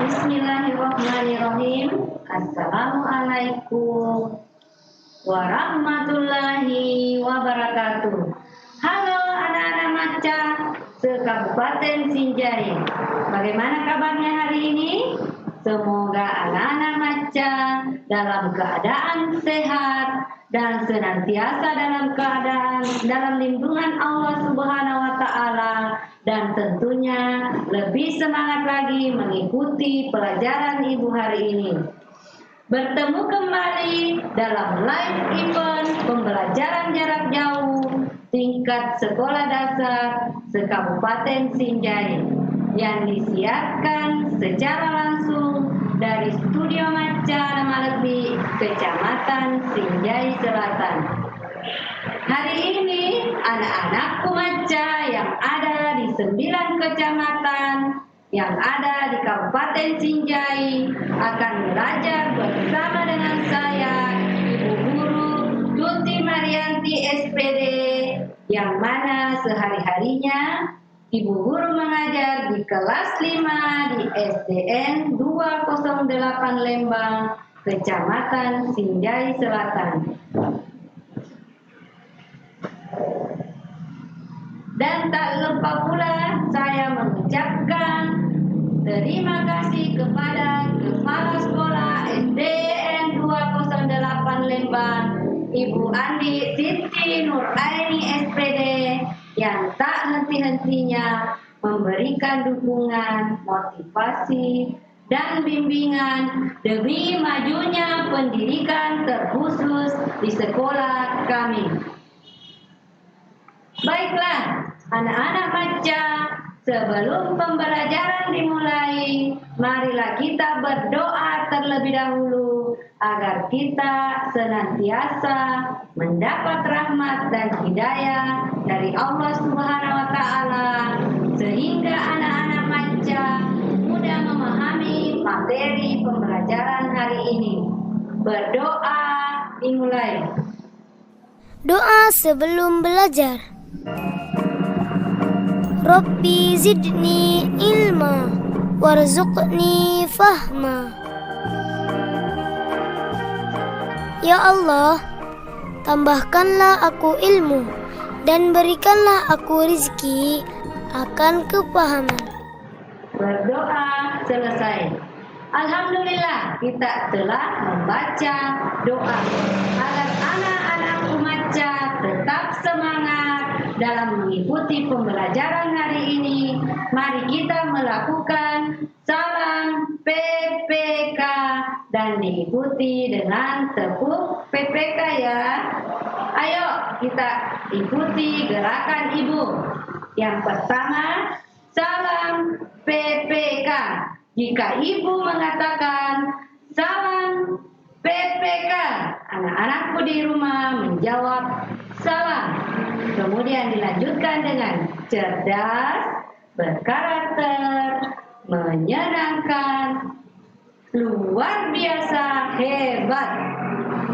Bismillahirrahmanirrahim. Assalamualaikum warahmatullahi wabarakatuh. Halo anak-anak Maca se-Kabupaten Sinjai. Bagaimana kabarnya hari ini? Semoga anak-anak Maca dalam keadaan sehat dan senantiasa dalam lindungan Allah Subhanahu wa taala, dan tentunya lebih semangat lagi mengikuti pelajaran Ibu hari ini. Bertemu kembali dalam live event pembelajaran jarak jauh tingkat sekolah dasar se-Kabupaten Sinjai yang disiarkan secara langsung dari Studio Maca Namalebi, Kecamatan Sinjai Selatan. Hari ini anak-anakku Maca yang ada di 9 kecamatan yang ada di Kabupaten Sinjai akan belajar bersama dengan saya, Ibu Guru Tuti Marianti SPD, yang mana sehari-harinya Ibu Guru mengajar di kelas 5 di SDN 208 Lembang, Kecamatan Sinjai Selatan. Dan tak lupa pula saya mengucapkan terima kasih kepada Kepala Sekolah SDN 208 Lembang, Ibu Andi Siti Nuraini SPD, yang tak henti-hentinya memberikan dukungan, motivasi, dan bimbingan demi majunya pendidikan terkhusus di sekolah kami. Baiklah, anak-anak Maca, sebelum pembelajaran dimulai, marilah kita berdoa terlebih dahulu agar kita senantiasa mendapat rahmat dan hidayah dari Allah Subhanahu wa taala, sehingga anak-anak Maca mudah memahami materi pembelajaran hari ini. Berdoa dimulai. Doa sebelum belajar. Rabbi zidni ilma warzuqni fahma. Ya Allah, tambahkanlah aku ilmu dan berikanlah aku rizki akan kepahaman. Berdoa selesai. Alhamdulillah, kita telah membaca doa agar anak-anakku Maca tetap semangat dalam mengikuti pembelajaran hari ini. Mari kita melakukan salam PPK dan diikuti dengan tepuk PPK ya. Ayo kita ikuti gerakan Ibu. Yang pertama, salam PPK. Jika Ibu mengatakan salam PPK, anak-anakku di rumah menjawab salam. Kemudian dilanjutkan dengan cerdas, berkarakter, menyenangkan, luar biasa, hebat.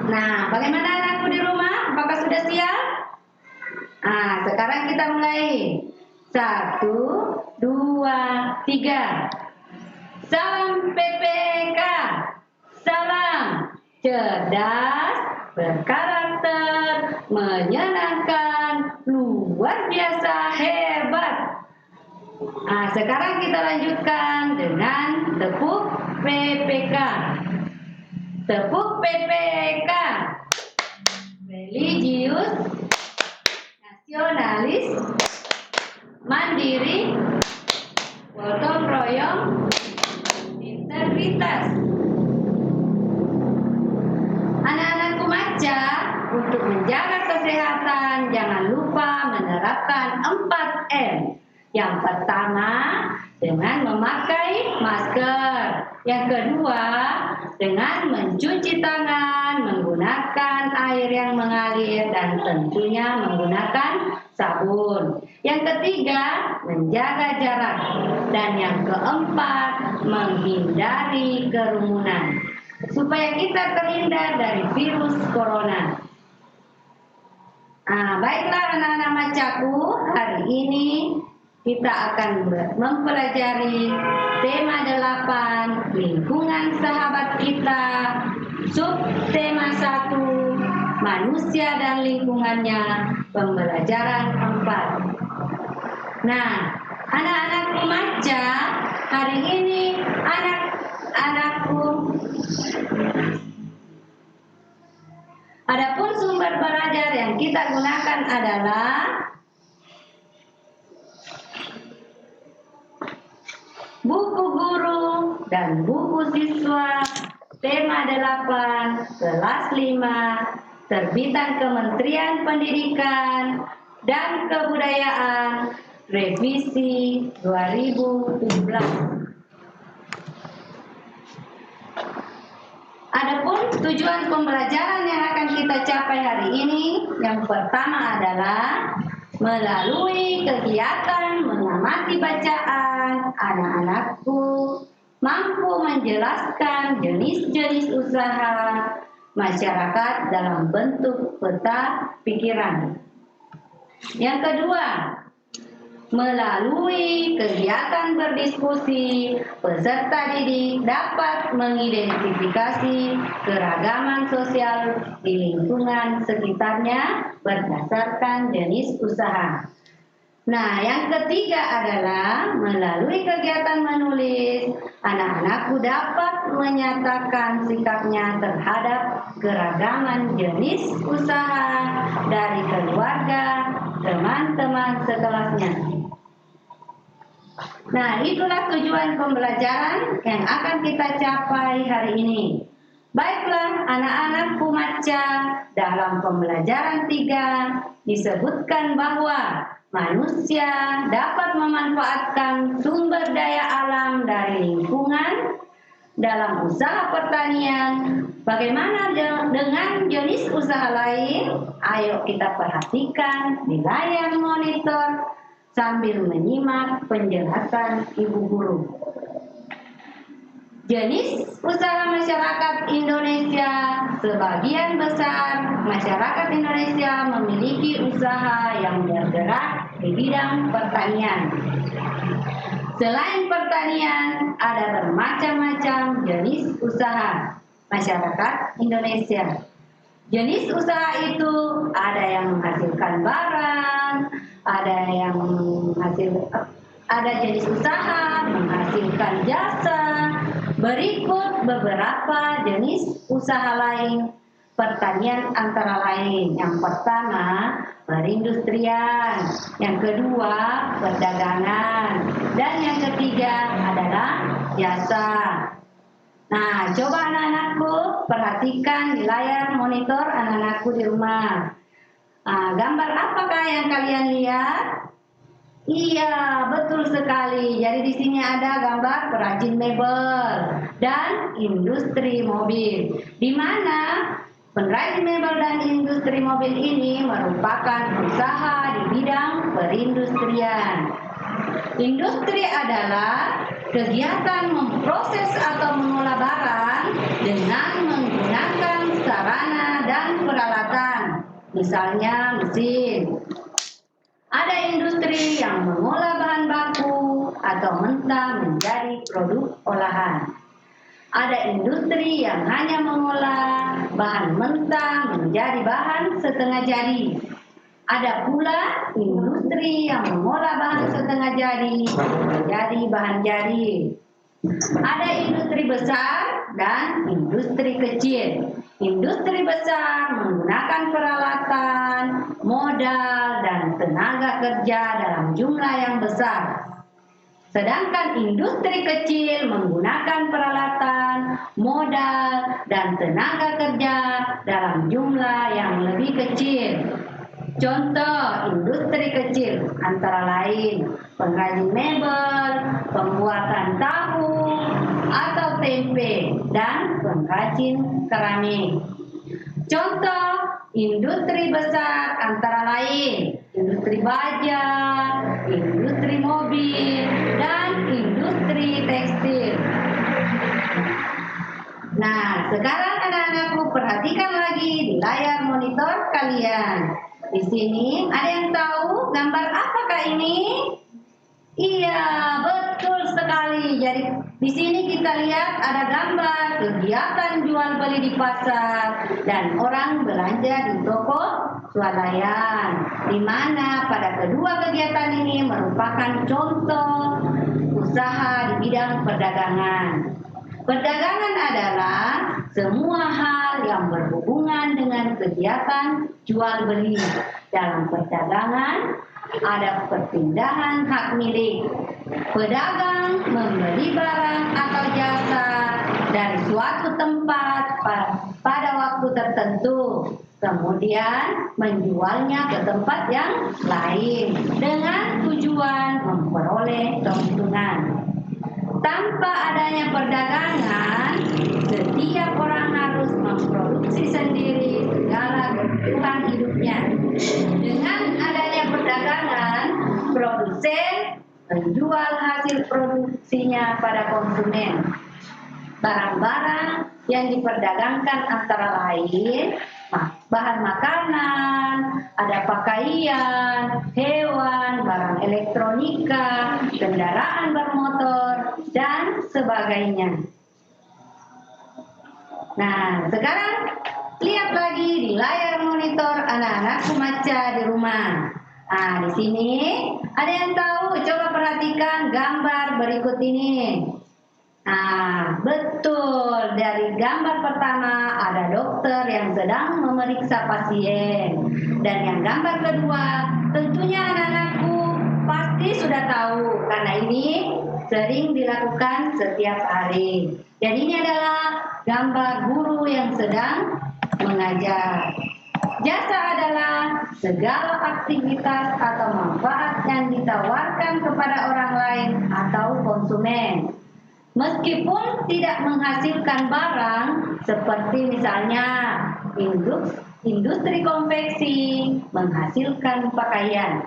Nah, bagaimana anakku di rumah? Apakah sudah siap? Nah, sekarang kita mulai. 1, 2, 3. Salam PPK. Salam cerdas, berkarakter, menyenangkan, luar biasa, hebat. Nah, sekarang kita lanjutkan dengan tepuk PPK. Tepuk PPK. Religius, nasionalis, mandiri, gotong royong, integritas. Anak-anakku Maca, untuk menjaga kesehatan jangan lupa menerapkan 4M. Yang pertama, dengan memakai masker. Yang kedua, dengan mencuci tangan, menggunakan air yang mengalir, dan tentunya menggunakan sabun. Yang ketiga, menjaga jarak. Dan yang keempat, menghindari kerumunan, supaya kita terhindar dari virus corona. Baiklah anak-anak Macaku, hari ini kita akan mempelajari tema 8, Subtema 1, manusia dan lingkungannya, pembelajaran 4. Nah, anak-anak remaja, hari ini anak-anakku, adapun sumber belajar yang kita gunakan adalah buku guru dan buku siswa tema 8 kelas 5 terbitan Kementerian Pendidikan dan Kebudayaan revisi 2017. Adapun tujuan pembelajaran yang akan kita capai hari ini, yang pertama adalah melalui kegiatan mengamati bacaan, anak-anakku mampu menjelaskan jenis-jenis usaha masyarakat dalam bentuk peta pikiran. Yang kedua, melalui kegiatan berdiskusi, peserta didik dapat mengidentifikasi keragaman sosial di lingkungan sekitarnya berdasarkan jenis usaha. Nah, yang ketiga adalah melalui kegiatan menulis, anak-anakku dapat menyatakan sikapnya terhadap keragaman jenis usaha dari keluarga, teman-teman sekelasnya. Nah, itulah tujuan pembelajaran yang akan kita capai hari ini. Baiklah anak-anakku maca, dalam pembelajaran 3 disebutkan bahwa manusia dapat memanfaatkan sumber daya alam dari lingkungan dalam usaha pertanian. Bagaimana dengan jenis usaha lain? Ayo kita perhatikan di layar monitor sambil menyimak penjelasan Ibu Guru. Jenis usaha masyarakat Indonesia, sebagian besar masyarakat Indonesia memiliki usaha yang bergerak di bidang pertanian. Selain pertanian, ada bermacam-macam jenis usaha masyarakat Indonesia. Jenis usaha itu ada yang menghasilkan barang, ada jenis usaha menghasilkan jasa. Berikut beberapa jenis usaha lain pertanian antara lain. Yang pertama, perindustrian. Yang kedua, perdagangan. Dan yang ketiga adalah jasa. Nah, coba anak-anakku perhatikan di layar monitor anak-anakku di rumah. Gambar apakah yang kalian lihat? Iya, betul sekali. Jadi di sini ada gambar perajin mebel dan industri mobil. Di mana pengrajin mebel dan industri mobil ini merupakan usaha di bidang perindustrian. Industri adalah kegiatan memproses atau mengolah barang dengan menggunakan sarana dan peralatan, misalnya mesin. Ada industri yang mengolah bahan baku atau mentah menjadi produk olahan. Ada industri yang hanya mengolah bahan mentah menjadi bahan setengah jadi. Ada pula industri yang mengolah bahan setengah jadi menjadi bahan jadi. Ada industri besar dan industri kecil. Industri besar menggunakan peralatan, modal, dan tenaga kerja dalam jumlah yang besar. Sedangkan industri kecil menggunakan peralatan, modal, dan tenaga kerja dalam jumlah yang lebih kecil. Contoh industri kecil antara lain pengrajin mebel, pembuatan tahu atau tempe, dan pengrajin keramik. Contoh industri besar antara lain industri baja, industri mobil, dan industri tekstil. Nah, sekarang anak-anakku perhatikan lagi di layar monitor kalian. Di sini ada yang tahu gambar apakah ini? Iya, betul. Betul sekali. Jadi di sini kita lihat ada gambar kegiatan jual beli di pasar dan orang belanja di toko swalayan. Di mana pada kedua kegiatan ini merupakan contoh usaha di bidang perdagangan. Perdagangan adalah semua hal yang berhubungan dengan kegiatan jual beli. Dalam perdagangan ada perpindahan hak milik. Pedagang membeli barang atau jasa dari suatu tempat pada waktu tertentu, kemudian menjualnya ke tempat yang lain dengan tujuan memperoleh keuntungan. Tanpa adanya perdagangan, setiap orang harus memproduksi sendiri segala kebutuhan hidupnya. Dengan adanya perdagangan, produsen menjual hasil produksinya pada konsumen. Barang-barang yang diperdagangkan antara lain bahan makanan, ada pakaian, hewan, barang elektronika, kendaraan bermotor, dan sebagainya. Nah, sekarang lihat lagi di layar monitor anak-anakku Maca di rumah. Nah, di sini ada yang tahu? Coba perhatikan gambar berikut ini. Nah, betul. Dari gambar pertama ada dokter yang sedang memeriksa pasien. Dan yang gambar kedua, tentunya anak-anakku pasti sudah tahu karena ini sering dilakukan setiap hari. Jadi ini adalah gambar guru yang sedang mengajar. Jasa adalah segala aktivitas atau manfaat yang ditawarkan kepada orang lain atau konsumen. Meskipun tidak menghasilkan barang, seperti misalnya industri konveksi menghasilkan pakaian,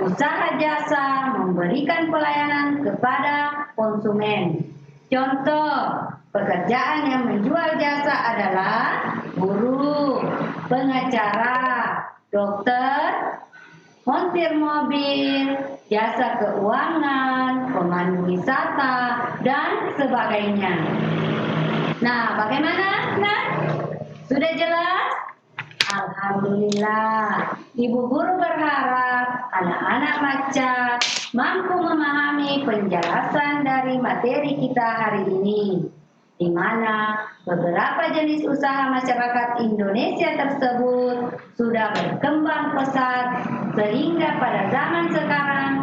usaha jasa memberikan pelayanan kepada konsumen. Contoh, pekerjaan yang menjual jasa adalah guru, pengacara, dokter, montir mobil, jasa keuangan, pemandu wisata, dan sebagainya. Nah, bagaimana? Nah, sudah jelas? Alhamdulillah. Ibu guru berharap anak-anak Maca mampu memahami penjelasan dari materi kita hari ini, di mana beberapa jenis usaha masyarakat Indonesia tersebut sudah berkembang pesat sehingga pada zaman sekarang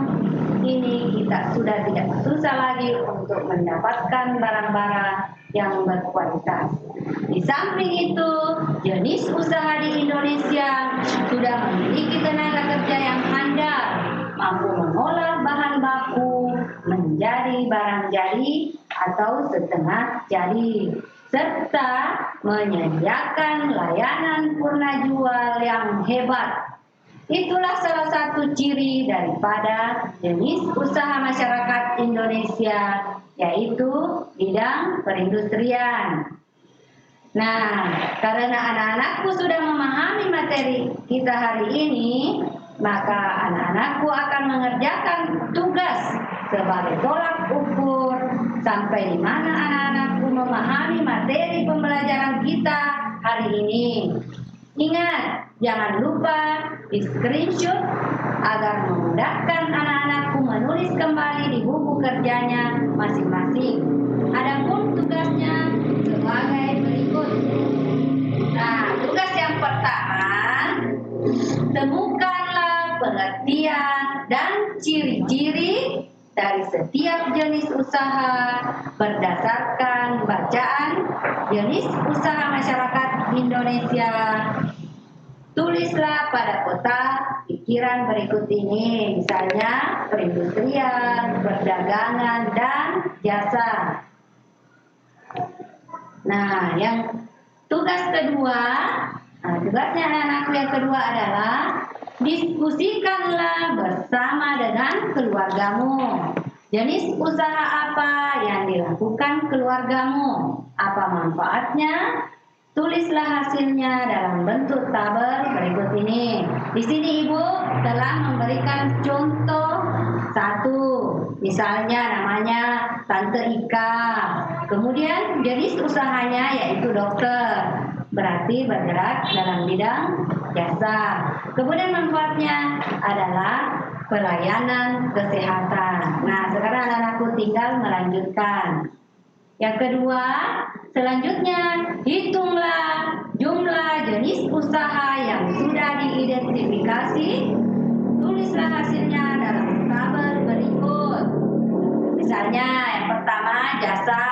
ini kita sudah tidak susah lagi untuk mendapatkan barang-barang yang berkualitas. Di samping itu, jenis usaha di Indonesia sudah memiliki tenaga kerja yang handal, mampu mengolah bahan baku menjadi barang jadi atau setengah jadi, serta menyediakan layanan purna jual yang hebat. Itulah salah satu ciri daripada jenis usaha masyarakat Indonesia, yaitu bidang perindustrian. Nah, karena anak-anakku sudah memahami materi kita hari ini, maka anak-anakku akan mengerjakan tugas sebagai tolak ukur sampai di mana anak-anakku memahami materi pembelajaran kita hari ini. Ingat, jangan lupa di screenshot agar memudahkan anak-anakku menulis kembali di buku kerjanya masing-masing. Adapun tugasnya sebagai berikut. Nah, tugas yang pertama, temukanlah pengertian dan ciri-ciri dari setiap jenis usaha berdasarkan bacaan jenis usaha masyarakat Indonesia. Tulislah pada kotak pikiran berikut ini, misalnya perindustrian, perdagangan, dan jasa. Nah, yang tugas kedua, tugasnya anak-anakku yang kedua adalah diskusikanlah bersama dengan keluargamu. Jenis usaha apa yang dilakukan keluargamu? Apa manfaatnya? Tulislah hasilnya dalam bentuk tabel berikut ini. Di sini Ibu telah memberikan contoh satu, misalnya namanya Tante Ika. Kemudian jenis usahanya yaitu dokter, berarti bergerak dalam bidang jasa. Kemudian manfaatnya adalah pelayanan kesehatan. Nah, sekarang anak-anakku tinggal melanjutkan. Yang kedua, selanjutnya hitunglah jumlah jenis usaha yang sudah diidentifikasi. Tulislah hasilnya dalam tabel berikut. Misalnya yang pertama jasa,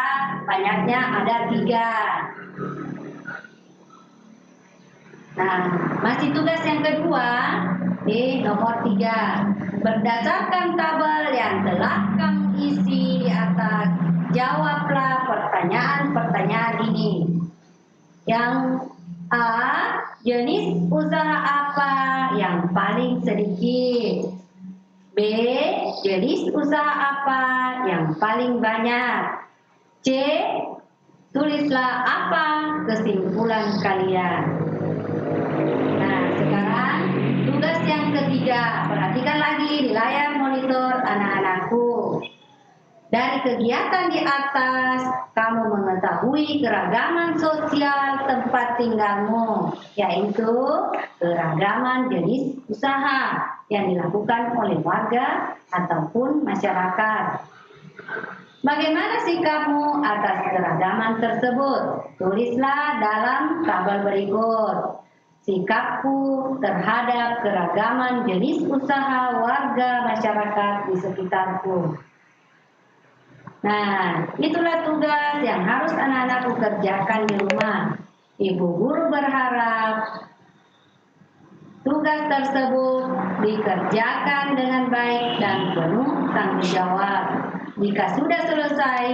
banyaknya ada 3. Nah, masih tugas yang kedua di nomor 3. Berdasarkan tabel yang telah kamu isi di atas, jawablah pertanyaan-pertanyaan ini. Yang A, jenis usaha apa yang paling sedikit? B, jenis usaha apa yang paling banyak? C, tulislah apa kesimpulan kalian. Nah, sekarang tugas yang ketiga. Perhatikan lagi di layar monitor anak-anakku. Dari kegiatan di atas, kamu mengetahui keragaman sosial tempat tinggalmu, yaitu keragaman jenis usaha yang dilakukan oleh warga ataupun masyarakat. Bagaimana sikapmu atas keragaman tersebut? Tulislah dalam tabel berikut. Sikapku terhadap keragaman jenis usaha warga masyarakat di sekitarku. Nah, itulah tugas yang harus anak-anakku kerjakan di rumah. Ibu guru berharap tugas tersebut dikerjakan dengan baik dan penuh tanggung jawab. Jika sudah selesai,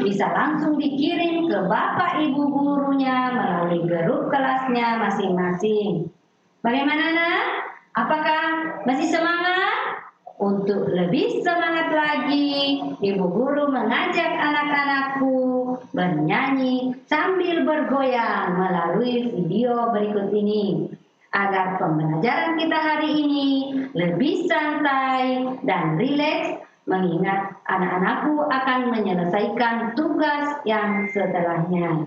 bisa langsung dikirim ke bapak ibu gurunya melalui grup kelasnya masing-masing. Bagaimana, nak? Apakah masih semangat? Untuk lebih semangat lagi, ibu guru mengajak anak-anakku bernyanyi sambil bergoyang melalui video berikut ini, agar pembelajaran kita hari ini lebih santai dan rileks, mengingat anak-anakku akan menyelesaikan tugas yang setelahnya.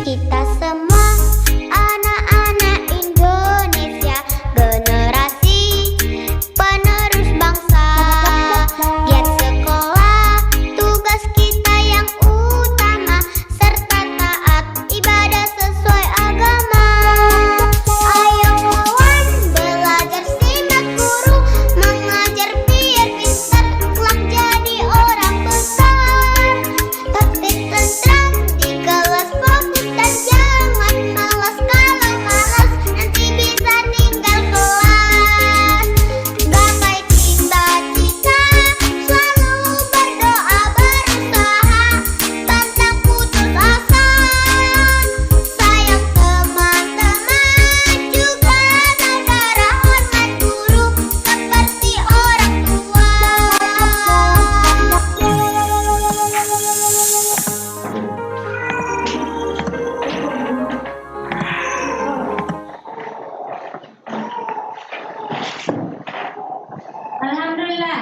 Kita semua anak-anak Indonesia, generasi penerus bangsa. Giat sekolah, tugas kita yang utama, serta taat ibadah sesuai agama. Ayo kawan, belajar simak guru, mengajar biar pintar, kelak jadi orang besar. Tertib tentram di kelas, fokus dan jangan malas. Kalau malas nanti bisa tinggal kelas. Gapai cita-cita, selalu berdoa berusaha, pantang putus asa. Sayang teman-teman, juga negara, hormat guru seperti orang tua. Alhamdulillah,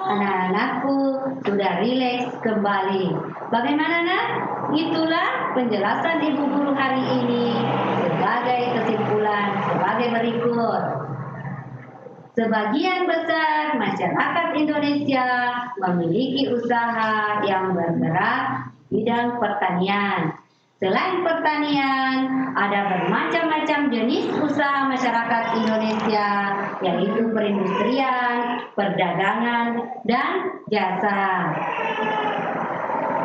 anak-anakku sudah rileks kembali. Bagaimana, nak? Itulah penjelasan ibu guru hari ini sebagai kesimpulan sebagai berikut. Sebagian besar masyarakat Indonesia memiliki usaha yang bergerak bidang pertanian. Selain pertanian, ada bermacam-macam jenis usaha masyarakat Indonesia, yaitu perindustrian, perdagangan, dan jasa.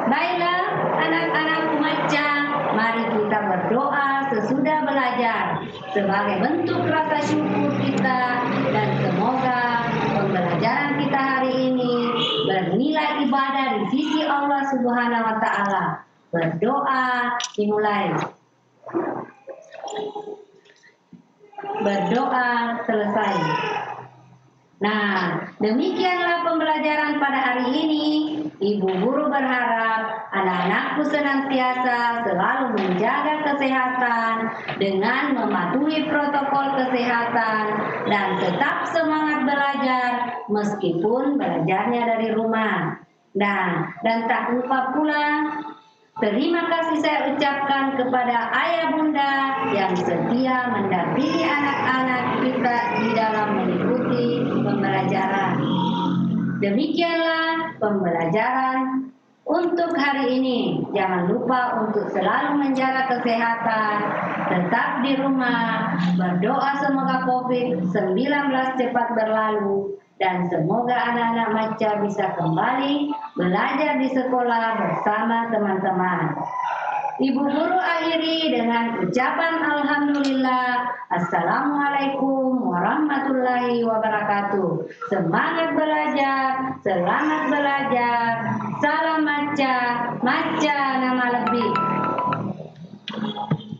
Baiklah, anak-anakku macam, mari kita berdoa sesudah belajar sebagai bentuk rasa syukur kita, dan semoga pembelajaran kita hari ini bernilai ibadah di sisi Allah Subhanahu Subhanahu wa taala. Berdoa dimulai. Berdoa selesai. Nah, demikianlah pembelajaran pada hari ini. Ibu guru berharap anak-anakku senantiasa selalu menjaga kesehatan dengan mematuhi protokol kesehatan dan tetap semangat belajar meskipun belajarnya dari rumah. Dan tak lupa pula terima kasih saya ucapkan kepada ayah bunda yang setia mendampingi anak-anak kita di dalam mengikuti pembelajaran. Demikianlah pembelajaran untuk hari ini. Jangan lupa untuk selalu menjaga kesehatan, tetap di rumah, berdoa semoga COVID-19 cepat berlalu, dan semoga anak-anak Maca bisa kembali belajar di sekolah bersama teman-teman. Ibu guru akhiri dengan ucapan Alhamdulillah. Assalamualaikum warahmatullahi wabarakatuh. Semangat belajar, selamat belajar. Salam Maca, Maca